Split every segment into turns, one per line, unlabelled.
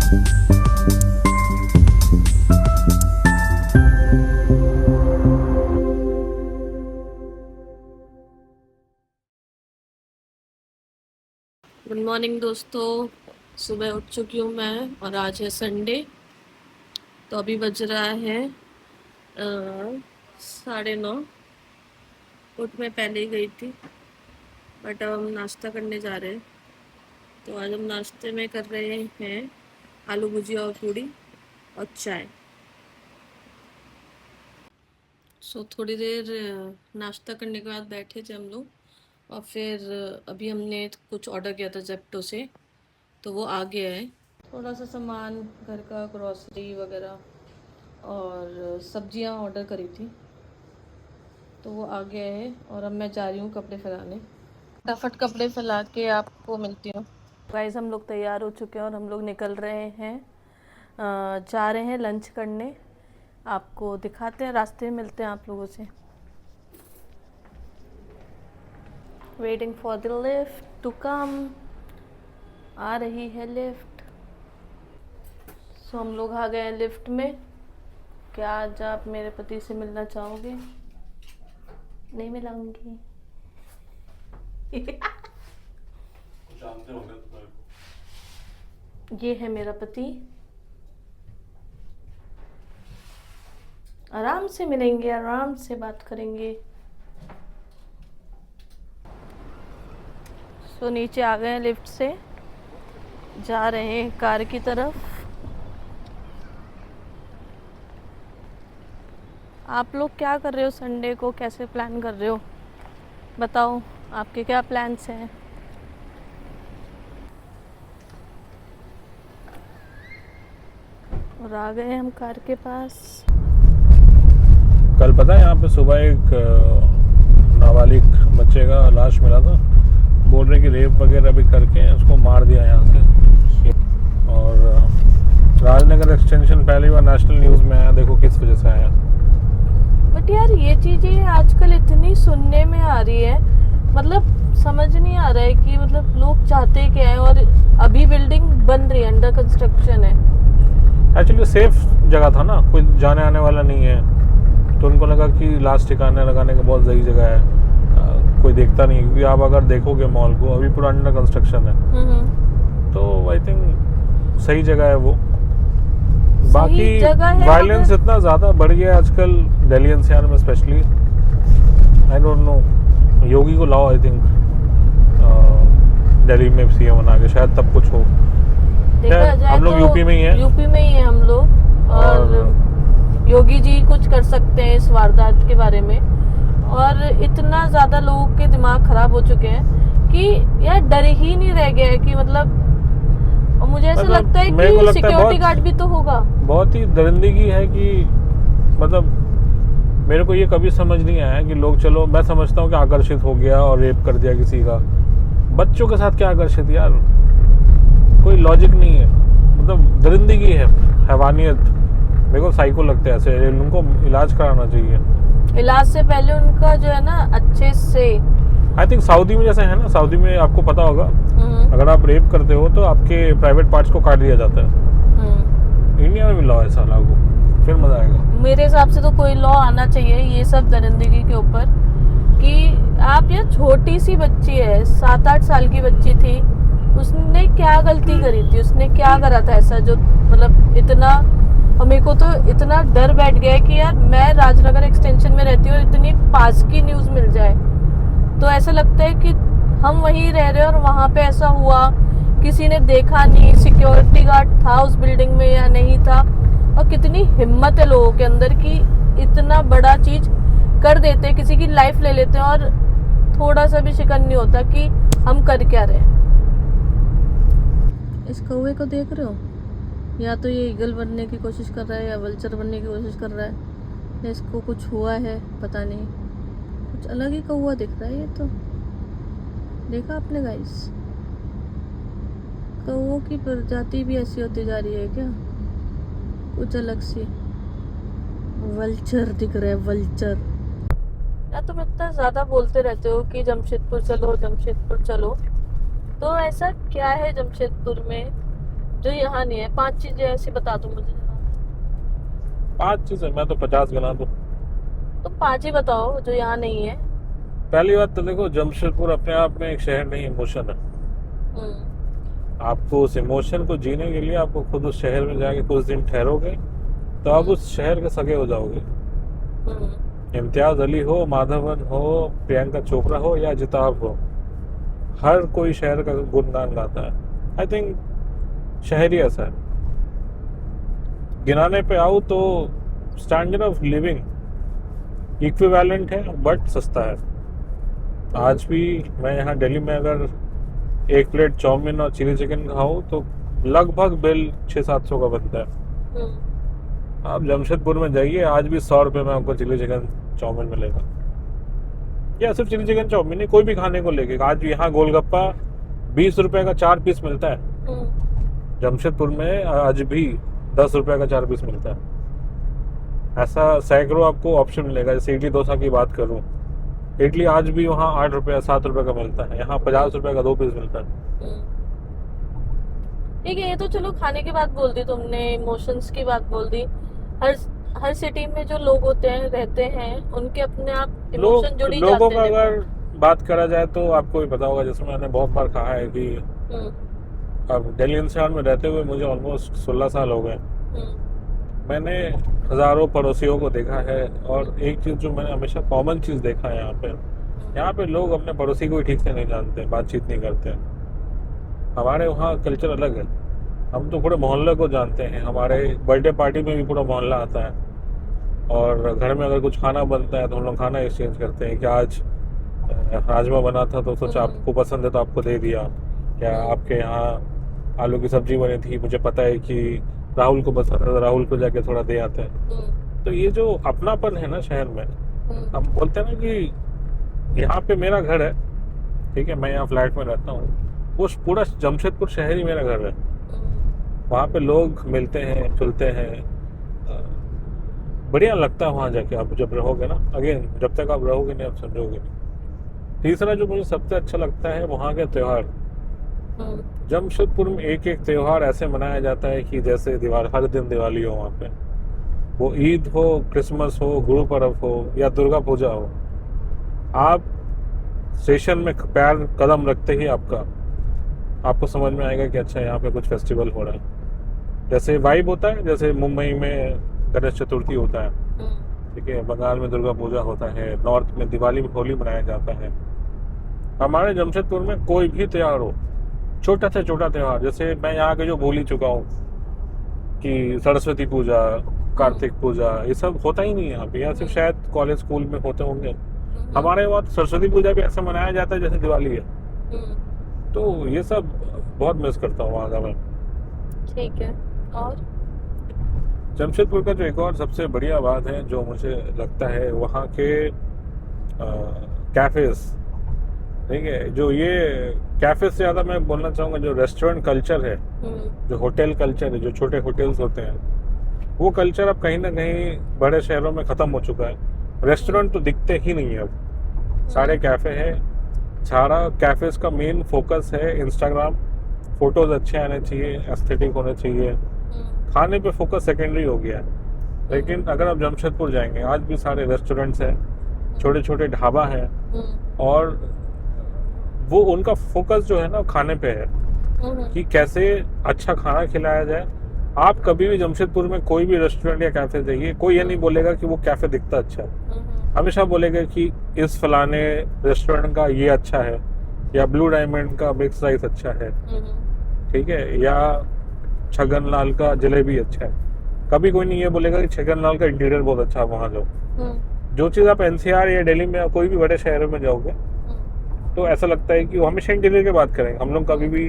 Good morning दोस्तों, सुबह उठ चुकी हूँ मैं और आज है संडे। तो अभी बज रहा है 9:30। उठ मैं पहले ही गई थी, बट अब हम नाश्ता करने जा रहे हैं। तो आज हम नाश्ते में कर रहे हैं आलू भुजिया और पूड़ी और चाय। सो थोड़ी देर नाश्ता करने के बाद बैठे थे हम लोग, और फिर अभी हमने कुछ ऑर्डर किया था जेप्टो से, तो वो आ गया है। थोड़ा सा सामान घर का, ग्रॉसरी वगैरह और सब्जियां ऑर्डर करी थी, तो वो आ गया है। और अब मैं जा रही हूँ कपड़े फैलाने। फटाफट कपड़े फैला के आपको मिलती हूँ। गाइस, हम लोग तैयार हो चुके हैं और हम लोग निकल रहे हैं, जा रहे हैं लंच करने। आपको दिखाते हैं, रास्ते में मिलते हैं आप लोगों से। Waiting for the lift to come. आ रही है लिफ्ट। सो हम लोग आ गए हैं लिफ्ट में। क्या आज आप मेरे पति से मिलना चाहोगे? नहीं मिलाऊंगी।
जानते होंगे तुम्हारे को।
ये है मेरा पति। आराम से मिलेंगे, आराम से बात करेंगे। सो नीचे आ गए हैं लिफ्ट से, जा रहे हैं कार की तरफ। आप लोग क्या कर रहे हो संडे को? कैसे प्लान कर रहे हो? बताओ, आपके क्या प्लान्स हैं? और आ गए हम कार के पास।
कल पता है यहाँ पे सुबह एक नाबालिग बच्चे का लाश मिला था। बोल रहे कि रेप वगैरह भी करके उसको मार दिया यहाँ से। और राजनगर एक्सटेंशन पहली बार नेशनल न्यूज़ में आया। देखो किस वजह से आया।
बट यार, ये चीज़ें आजकल इतनी सुनने में आ रही है, मतलब समझ नहीं आ रहा है कि मतलब लोग चाहते क्या है। और अभी बिल्डिंग बन रही है, अंडर कंस्ट्रक्शन है।
एक्चुअली सेफ जगह था ना, कोई जाने आने वाला नहीं है, तो उनको लगा कि लाश ठिकाने लगाने का बहुत सही जगह है। कोई देखता नहीं, क्योंकि आप अगर देखोगे मॉल को, अभी पूरा अंडर कंस्ट्रक्शन है। तो आई थिंक सही जगह है वो। बाकी वायलेंस इतना ज़्यादा बढ़ गया है आजकल दिल्ली एनसीआर में स्पेशली। आई डोंट नो, योगी को लाओ आई थिंक दिल्ली में सीएम बना के, शायद तब कुछ हो। हम लोग यूपी में ही हैं।
यूपी में ही है हम लोग, और योगी जी कुछ कर सकते हैं इस वारदात के बारे में। और इतना ज़्यादा लोगों के दिमाग खराब हो चुके हैं कि यार डर ही नहीं रह गया है कि मतलब। और मुझे ऐसा लगता है कि सिक्योरिटी गार्ड भी तो होगा।
बहुत ही दरिंदगी है कि मतलब मेरे को ये कभी समझ नहीं आया कि लोग, चलो मैं समझता हूँ कि आकर्षित हो गया और रेप कर दिया किसी का, बच्चों के साथ क्या आकर्षित यार, कोई लॉजिक नहीं है। मतलब दरिंदगी है, हैवानियत। मेरे को साइको लगता है ऐसे। उनको इलाज कराना चाहिए।
इलाज से पहले उनका जो है ना, अच्छे से
आई थिंक सऊदी में जैसे है ना, सऊदी में आपको पता होगा, अगर आप रेप करते हो तो आपके प्राइवेट पार्ट्स को काट दिया जाता है। इंडिया में भी लॉ है साला को, फिर मजा आएगा।
मेरे हिसाब से तो कोई लॉ आना चाहिए ये सब दरिंदगी के ऊपर। कि आप, यार छोटी सी बच्ची है, 7-8 साल की बच्ची थी, उसने क्या गलती करी थी? उसने क्या करा था ऐसा जो मतलब इतना। और मेरे को तो इतना डर बैठ गया है कि यार मैं राजनगर एक्सटेंशन में रहती हूँ और इतनी पास की न्यूज़ मिल जाए तो ऐसा लगता है कि हम वहीं रह रहे हैं और वहाँ पे ऐसा हुआ, किसी ने देखा नहीं, सिक्योरिटी गार्ड था उस बिल्डिंग में या नहीं था। और कितनी हिम्मत है लोगों के अंदर कि इतना बड़ा चीज़ कर देते हैं, किसी की लाइफ ले लेते हैं और थोड़ा सा भी शिकन नहीं होता कि हम कर क्या रहे हैं। इस कौवे को देख रहे हो? या तो ये ईगल बनने की कोशिश कर रहा है या वल्चर बनने की कोशिश कर रहा है, या इसको कुछ हुआ है पता नहीं। कुछ अलग ही कौवा दिख रहा है ये तो। देखा आपने गाइस? कौवों की प्रजाति भी ऐसी होती जा रही है क्या? कुछ अलग सी। वल्चर दिख रहा है, वल्चर। या तुम इतना ज़्यादा बोलते रहते हो कि जमशेदपुर चलो, जमशेदपुर चलो, तो ऐसा क्या है जमशेदपुर में जो यहाँ नहीं है, 5 चीजें ऐसी बता दो मुझे जरा।
5 चीजें मैं तो 50 गिना दूं।
तो 5 ही बताओ जो यहाँ नहीं है।
पहली बात तो देखो, जमशेदपुर अपने आप में एक शहर नहीं, इमोशन है।
हम्म।
आपको उस इमोशन को जीने के लिए आपको खुद उस शहर में जाके कुछ दिन ठहरोगे तो आप उस शहर के सगे हो जाओगे।
हम्म।
इम्तियाज अली हो, माधवन हो, प्रियंका चोपड़ा हो या जिताब हो, हर कोई शहर का गुणगान गाता है। आई थिंक शहर ही ऐसा है। गिनाने पे आओ तो स्टैंडर्ड ऑफ लिविंग इक्विवेलेंट है बट सस्ता है। आज भी मैं यहाँ दिल्ली में अगर 1 प्लेट चाउमीन और चिली चिकन खाऊं तो लगभग बिल 600-700 का बनता है।
हम्म।
आप जमशेदपुर में जाइए, आज भी 100 रुपये में आपको चिली चिकन चाउमीन मिलेगा। या सिर्फ चिली चिकन चाउमीन नहीं, कोई भी खाने को लेके आज भी यहाँ गोलगप्पा 20 रुपए का 4 पीस मिलता है। जमशेदपुर में आज भी 10 रुपए का 4 पीस मिलता है। ऐसा सैकड़ों आपको ऑप्शन मिलेगा। जैसे इडली डोसा की बात करूं, इडली आज भी वहाँ 8 रुपये 7 रुपए का मिलता है, यहाँ 50 रुपए का 2 पीस मिलता है।
ठीक है, ये तो चलो खाने की बात बोल दी तुमने, इमोशंस की बात बोल दी। हर सिटी में जो लोग होते हैं, रहते हैं, उनके अपने आप इमोशन जुड़ी जाते हैं।
लोगों का अगर बात करा जाए तो आपको भी पता होगा, जैसे मैंने बहुत बार कहा है कि अब दिल्ली एनसीआर में रहते हुए मुझे ऑलमोस्ट 16 साल हो गए। मैंने हजारों पड़ोसियों को देखा है और एक चीज जो मैंने हमेशा कॉमन चीज देखा है यहाँ पे लोग अपने पड़ोसी को ही ठीक से नहीं जानते, बातचीत नहीं करते। हमारे वहाँ कल्चर अलग है। हम तो पूरे मोहल्ले को जानते हैं। हमारे बर्थडे पार्टी में भी पूरा मोहल्ला आता है और घर में अगर कुछ खाना बनता है तो हम लोग खाना एक्सचेंज करते हैं कि आज राजमा बना था तो सोचा आपको पसंद है तो आपको दे दिया, या आपके यहाँ आलू की सब्जी बनी थी, मुझे पता है कि राहुल को पसंद है, राहुल को जाके थोड़ा दे आते हैं। तो ये जो अपनापन है ना शहर में, हम बोलते हैं ना कि यहाँ पे मेरा घर है, ठीक है, मैं यहाँ फ्लैट में रहता हूँ, वो पूरा जमशेदपुर शहर ही मेरा घर है। वहाँ पे लोग मिलते हैं, चलते हैं, बढ़िया लगता है वहाँ जाके। आप जब रहोगे ना, अगेन जब तक आप रहोगे नहीं आप समझोगे नहीं। तीसरा जो मुझे सबसे अच्छा लगता है वहाँ के त्योहार। जमशेदपुर में एक एक त्योहार ऐसे मनाया जाता है कि जैसे हर दिन दिवाली हो। वहाँ पे वो ईद हो, क्रिसमस हो, गुरु पर्व हो या दुर्गा पूजा हो, आप स्टेशन में पैर कदम रखते ही आपको समझ में आएगा कि अच्छा यहाँ पे कुछ फेस्टिवल हो रहा है। जैसे वाइब होता है, जैसे मुंबई में गणेश चतुर्थी होता है, ठीक है, बंगाल में दुर्गा पूजा होता है, नॉर्थ में दिवाली होली मनाया जाता है। हमारे जमशेदपुर में कोई भी त्योहार हो, छोटा से छोटा त्योहार, जैसे मैं यहाँ के जो भूल ही चुका हूँ कि सरस्वती पूजा, कार्तिक पूजा, ये सब होता ही नहीं है यहाँ पे। यहाँ सिर्फ शायद कॉलेज स्कूल में होते होंगे। हमारे वहाँ सरस्वती पूजा भी ऐसा मनाया जाता है जैसे दिवाली है। तो ये सब बहुत मिस करता हूँ वहाँ का मैं।
ठीक है। और
जमशेदपुर का जो एक और सबसे बढ़िया बात है जो मुझे लगता है, वहाँ के कैफेज, ठीक है, जो ये कैफे से ज़्यादा मैं बोलना चाहूँगा जो रेस्टोरेंट कल्चर है, जो होटल कल्चर है, जो छोटे होटल्स होते हैं, वो कल्चर अब कहीं ना कहीं बड़े शहरों में ख़त्म हो चुका है। रेस्टोरेंट तो दिखते ही नहीं है अब, सारे कैफ़े हैं। सारा कैफेज का मेन फोकस है इंस्टाग्राम, फोटोज अच्छे आने चाहिए, एस्थेटिक होने चाहिए, खाने पे फोकस सेकेंडरी हो गया है। लेकिन अगर आप जमशेदपुर जाएंगे, आज भी सारे रेस्टोरेंट्स हैं, छोटे छोटे ढाबा हैं, और वो उनका फोकस जो है ना खाने पे है कि कैसे अच्छा खाना खिलाया जाए। आप कभी भी जमशेदपुर में कोई भी रेस्टोरेंट या कैफे जाइए, कोई ये नहीं बोलेगा कि वो कैफे दिखता अच्छा है। हमेशा बोलेगा कि इस फलाने रेस्टोरेंट का ये अच्छा है, या ब्लू डायमंड का मिक्स राइस अच्छा है, ठीक है, या छगन लाल का जलेबी अच्छा है। कभी कोई नहीं ये बोलेगा कि छगन लाल का इंटीरियर बहुत अच्छा है। वहाँ जो चीज़ आप एनसीआर या दिल्ली में या कोई भी बड़े शहरों में जाओगे तो ऐसा लगता है कि वो हमेशा इंटीरियर की बात करेंगे। हम लोग कभी भी,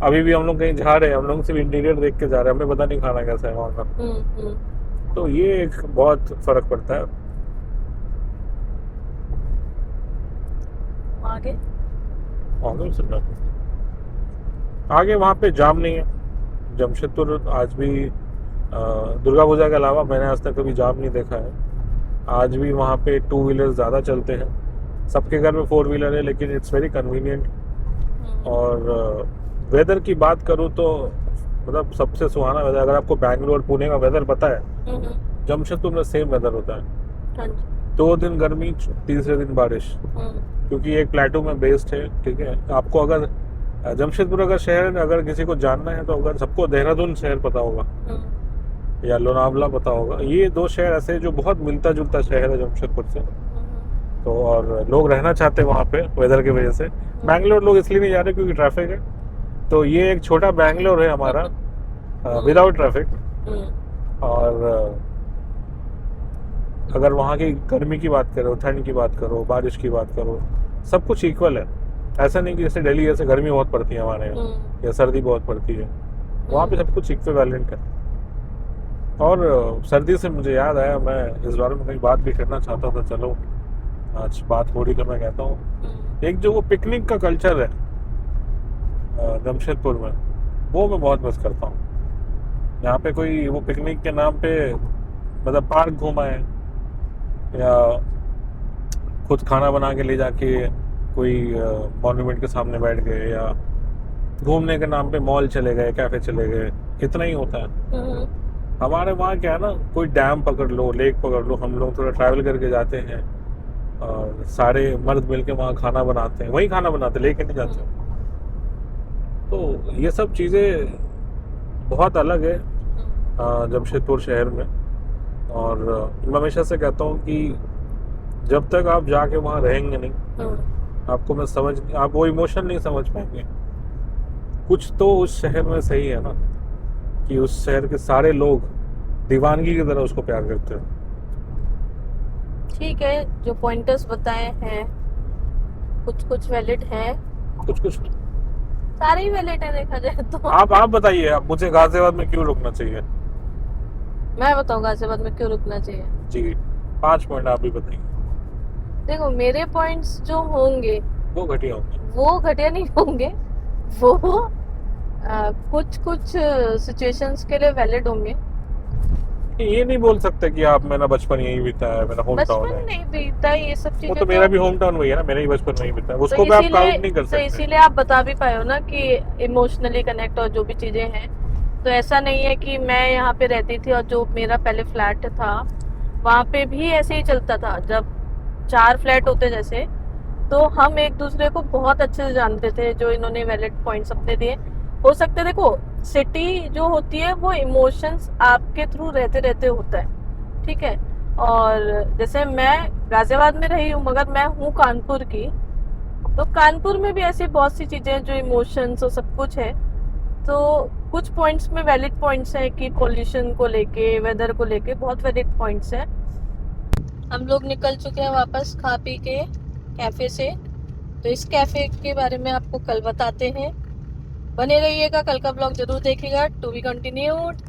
अभी भी हम लोग कहीं जा रहे हैं, हम लोग सिर्फ इंटीरियर देख के जा रहे हैं, हमें पता नहीं खाना कैसा है वहाँ का। तो ये एक बहुत फर्क पड़ता है। आगे वहाँ पे जाम नहीं है। जमशेदपुर आज भी दुर्गा पूजा के अलावा मैंने आज तक कभी जाम नहीं देखा है। आज भी वहाँ पे 2 व्हीलर ज़्यादा चलते हैं। सबके घर में 4 व्हीलर है, लेकिन इट्स वेरी कन्वीनियंट। और वेदर की बात करूँ तो मतलब सबसे सुहाना वेदर। अगर आपको बैंगलोर पुणे का वेदर पता है,
हम्म,
जमशेदपुर में सेम वेदर होता है।
हाँ जी।
2 दिन गर्मी, तीसरे दिन बारिश, क्योंकि एक प्लेटू में बेस्ड है। ठीक है, आपको अगर जमशेदपुर अगर शहर अगर किसी को जानना है तो अगर सबको देहरादून शहर पता होगा या लोनावला पता होगा, ये 2 शहर ऐसे जो बहुत मिलता जुलता शहर है जमशेदपुर से। तो और लोग रहना चाहते हैं वहाँ पे वेदर की वजह से। बैंगलोर लोग इसलिए नहीं जा रहे क्योंकि ट्रैफिक है। तो ये एक छोटा बैंगलोर है हमारा, विदाउट ट्रैफिक। और अगर वहाँ की गर्मी की बात करो, ठंड की बात करो, बारिश की बात करो, सब कुछ इक्वल है। ऐसा नहीं कि जैसे दिल्ली जैसे गर्मी बहुत पड़ती है हमारे यहाँ या सर्दी बहुत पड़ती है, वहाँ पे सब कुछ इक्विवेलेंट है। और सर्दी से मुझे याद आया, मैं इस बारे में कहीं बात भी करना चाहता था। चलो आज बात हो रही तो मैं कहता हूँ, एक जो वो पिकनिक का कल्चर है जमशेदपुर में, वो मैं बहुत मिस करता हूँ। यहाँ पे कोई वो पिकनिक के नाम पे मतलब पार्क घूमा है या खुद खाना बना के ले जाके कोई मॉन्यूमेंट के सामने बैठ गए या घूमने के नाम पे मॉल चले गए, कैफे चले गए, इतना ही होता है। हमारे वहाँ क्या है ना, कोई डैम पकड़ लो, लेक पकड़ लो, हम लोग थोड़ा ट्रैवल करके जाते हैं और सारे मर्द मिलके वहाँ खाना बनाते हैं, वहीं खाना बनाते, लेके नहीं जाते। तो ये सब चीज़ें बहुत अलग है जमशेदपुर शहर में। और मैं हमेशा से कहता हूँ कि जब तक आप जाके वहाँ रहेंगे नहीं, आपको मैं समझ, आप वो इमोशन नहीं समझ पाएंगे। कुछ तो उस शहर में सही है ना, कि उस शहर के सारे लोग दीवानगी की तरह उसको प्यार करते हैं।
ठीक है, जो पॉइंटर्स बताए हैं कुछ कुछ वैलिड है,
कुछ
सारे ही वैलिड है देखा जाए तो।
आप बताइए, आप मुझे गाजियाबाद में क्यों रुकना चाहिए?
मैं बताऊँ गाजियाबाद में क्यों रुकना चाहिए?
जी 5 पॉइंट आप भी बताइए।
देखो, मेरे पॉइंट्स जो होंगे
वो घटिया होंगे।
वो घटिया नहीं होंगे, वो कुछ कुछ सिचुएशंस के लिए वैलिड होंगे।
ये नहीं बोल सकते कि आप, मेरा बचपन यही बीता है, मेरा होम टाउन
बचपन
है।
नहीं बीता ये सब
वो
चीजें,
तो मेरा भी होम टाउन वही है ना, मेरा ही बचपन नहीं बीता है,
तो
उसको भी आप काउंट नहीं कर
तो
सकते।
इसीलिए आप बता भी पाए हो ना कि इमोशनली कनेक्ट और जो भी चीजें हैं। तो ऐसा नहीं है कि मैं यहाँ पे रहती थी और जो मेरा पहले फ्लैट था वहाँ पे भी ऐसे ही चलता था। जब 4 फ्लैट होते जैसे, तो हम एक दूसरे को बहुत अच्छे से जानते थे। जो इन्होंने वैलिड पॉइंट्स अपने दिए, हो सकते हैं, देखो सिटी जो होती है वो इमोशंस आपके थ्रू रहते रहते होता है, ठीक है। और जैसे मैं गाजियाबाद में रही हूँ मगर मैं हूँ कानपुर की, तो कानपुर में भी ऐसी बहुत सी चीजें हैं जो इमोशंस और सब कुछ है। तो कुछ पॉइंट्स में वैलिड पॉइंट्स हैं कि पोल्यूशन को लेके, वेदर को लेके बहुत वैलिड पॉइंट्स हैं। हम लोग निकल चुके हैं वापस खा पी के कैफे से, तो इस कैफे के बारे में आपको कल बताते हैं। बने रहिएगा, कल का ब्लॉग जरूर देखिएगा। To be continued.